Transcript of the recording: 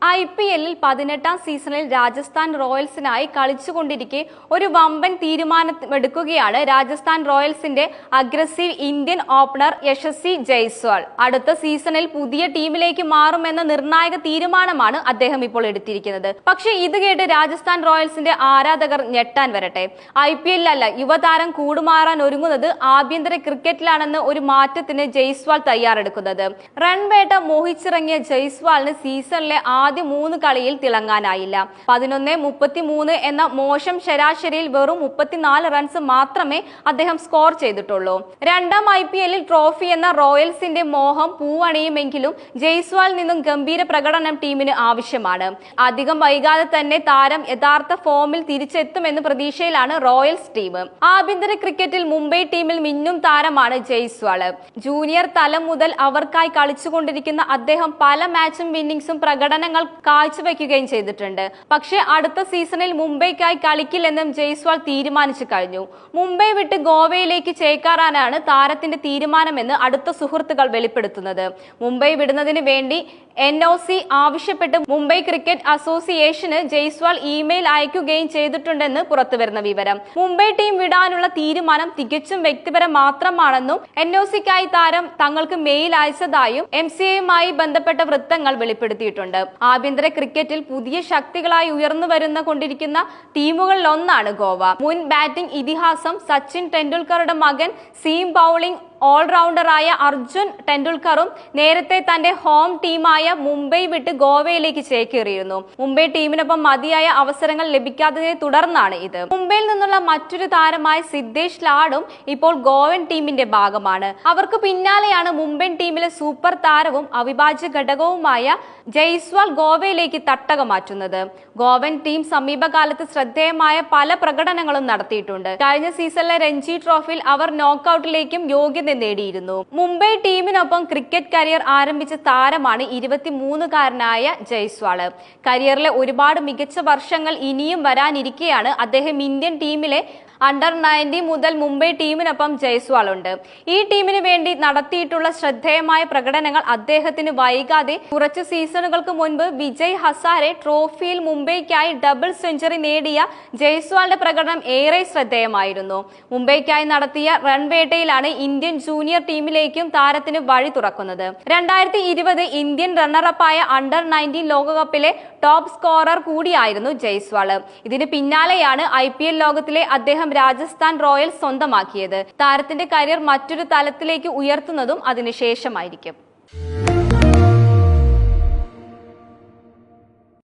IPL-ൽ 18ാം സീസണിൽ രാജസ്ഥാൻ റോയൽസിനായി കളിച്ചുകൊണ്ടിരിക്കെ ഒരു വമ്പൻ തീരുമാനമെടുക്കുകയാണ് രാജസ്ഥാൻ റോയൽസിന്റെ aggressive Indian opener Yashasvi Jaiswal. അടുത്ത സീസണിൽ പുതിയ ടീമിലേക്ക് മാറുമെന്ന നിർണായക തീരുമാനമാണ് അദ്ദേഹം ഇപ്പോൾ എടുത്തിരിക്കുന്നത്. പക്ഷേ ഇത് കേട്ട് രാജസ്ഥാൻ റോയൽസിന്റെ ആരാധകർ ഞെട്ടാൻ വരട്ടെ. IPL-ലല്ല യുവതാരം കൂടുമാറാൻ ഒരുങ്ങുന്നത് ആഭ്യന്തര ക്രിക്കറ്റിലാണെന്ന് ഒരു മാറ്റത്തിന് ജയ്സ്വാൾ തയ്യാറെടുക്കുന്നത്. റൺവേട്ട മോഹിച്ചിറങ്ങിയ ജയ്സ്വാളിന് സീസണിലെ ആദ്യ 3 കളിയിൽ തിളങ്ങാനായില്ല. 11-33 എന്ന മോശം ശരാശരിയിൽ വെറും 34 റൺസ് മാത്രമേ അദ്ദേഹം സ്കോർ ചെയ്തിട്ടുള്ളൂ. രണ്ടാം IPL-ൽ ട്രോഫി എന്ന റോയൽസിന്റെ മോഹം പൂവണിയുമെങ്കിലും ജയ്സ്വാളിൽ നിന്നും ഗംഭീര പ്രകടനം ടീമിന് ആവശ്യമാണ്. അധികം വൈകാതെ തന്നെ താരം യഥാർത്ഥ ഫോമിൽ തിരിച്ചെത്തുമെന്ന് പ്രതീക്ഷയിലാണ് റോയൽസ് ടീം. ആഭ്യന്തര ക്രിക്കറ്റിൽ മുംബൈ ടീമിൽ മിന്നും താരമാണ് ജയ്സ്വാൾ. ജൂനിയർ തലം മുതൽ അവർക്കായി കളിച്ചുകൊണ്ടിരിക്കുന്ന അദ്ദേഹം പല മാച്ചും വിന്നിംഗ്സും പ്രകടനങ്ങൾ കാഴ്ചവെക്കുകയും ചെയ്തിട്ടുണ്ട്. പക്ഷേ അടുത്ത സീസണിൽ മുംബൈക്കായി കളിക്കില്ലെന്നും ജയ്സ്വാൾ തീരുമാനിച്ചു കഴിഞ്ഞു. മുംബൈ വിട്ട് ഗോവയിലേക്ക് ചേക്കാറാനാണ് താരത്തിന്റെ തീരുമാനമെന്ന് അടുത്ത സുഹൃത്തുക്കൾ വെളിപ്പെടുത്തുന്നത്. മുംബൈ വിടുന്നതിന് വേണ്ടി NOC ആവശ്യപ്പെട്ട് Mumbai cricket association Jaiswal email അയക്കുകയും ചെയ്തിട്ടുണ്ടെന്ന് പുറത്തുവരുന്ന വിവരം. മുംബൈ ടീം വിടാനുള്ള തീരുമാനം തികച്ചും വ്യക്തിപരം മാത്രമാണെന്നും NOCക്കായി താരം തങ്ങൾക്ക് മെയിൽ അയച്ചതായും MCAയുമായി ബന്ധപ്പെട്ട വൃത്തങ്ങൾ വെളിപ്പെടുത്തിയിട്ടുണ്ട്. ആഭ്യന്തര ക്രിക്കറ്റിൽ പുതിയ ശക്തികളായി ഉയർന്നു കൊണ്ടിരിക്കുന്ന ടീമുകളിലൊന്നാണ് ഗോവ. മുൻ ബാറ്റിംഗ് ഇതിഹാസം സച്ചിൻ ടെണ്ടുൽക്കറുടെ മകൻ സീം ബൌളിംഗ് ഓൾറൗണ്ടറായ അർജുൻ ടെണ്ടുൽക്കറും നേരത്തെ തന്റെ ഹോം ടീമായ മുംബൈ വിട്ട് ഗോവയിലേക്ക് ചേക്കേറിയിരുന്നു. മുംബൈ ടീമിനൊപ്പം മതിയായ അവസരങ്ങൾ ലഭിക്കാത്തതിനെ തുടർന്നാണ് ഇത്. മുംബൈയിൽ നിന്നുള്ള മറ്റൊരു താരമായ സിദ്ധേഷ് ലാഡും ഇപ്പോൾ ഗോവൻ ടീമിന്റെ ഭാഗമാണ്. അവർക്ക് പിന്നാലെയാണ് മുംബൈ ടീമിലെ സൂപ്പർ താരവും അവിഭാജ്യ ഘടകവുമായ ജയ്സ്വാൾ ഗോവയിലേക്ക് തട്ടക മാറ്റുന്നത്. ഗോവൻ ടീം സമീപകാലത്ത് ശ്രദ്ധേയമായ പല പ്രകടനങ്ങളും നടത്തിയിട്ടുണ്ട്. കഴിഞ്ഞ സീസണിലെ രഞ്ജി ട്രോഫിയിൽ അവർ നോക്കൌട്ടിലേക്കും യോഗ്യത നേടിയിരുന്നു. മുംബൈ ടീമിനൊപ്പം ക്രിക്കറ്റ് കരിയർ ആരംഭിച്ച താരമാണ് 23-കാരനായ ജയ്സ്വാൾ. കരിയറിലെ ഒരുപാട് മികച്ച വർഷങ്ങൾ ഇനിയും വരാനിരിക്കെയാണ് അദ്ദേഹം ഇന്ത്യൻ ടീമിലെ അണ്ടർ-19 മുതൽ മുംബൈ ടീമിനൊപ്പം ജയ്സ്വാൾ ഉണ്ട്. ഈ ടീമിന് വേണ്ടി നടത്തിയിട്ടുള്ള ശ്രദ്ധേയമായ പ്രകടനങ്ങൾ അദ്ദേഹത്തിന് വൈകാതെ കുറച്ച് സീസണുകൾക്ക് മുൻപ് വിജയ് ഹസാരെ ട്രോഫിയിൽ മുംബൈക്കായി ഡബിൾ സെഞ്ചുറി നേടിയ ജയ്സ്വാളിന്റെ പ്രകടനം ഏറെ ശ്രദ്ധേയമായിരുന്നു. മുംബൈക്കായി നടത്തിയ റൺവേട്ടയിലാണ് ഇന്ത്യൻ ജൂനിയർ ടീമിലേക്കും താരത്തിന് വഴി തുറക്കുന്നത്. 2020 ഇന്ത്യൻ റണ്ണറപ്പായ അണ്ടർ-19 ലോകകപ്പിലെ ടോപ്പ് സ്കോറർ കൂടിയായിരുന്നു ജയ്സ്വാൾ. ഇതിന് പിന്നാലെയാണ് IPL ലോകത്തിലെ അദ്ദേഹം രാജസ്ഥാൻ റോയൽസ് സ്വന്തമാക്കിയത്. താരത്തിന്റെ കരിയർ മറ്റൊരു തലത്തിലേക്ക് ഉയർത്തുന്നതും അതിനുശേഷമായിരിക്കും.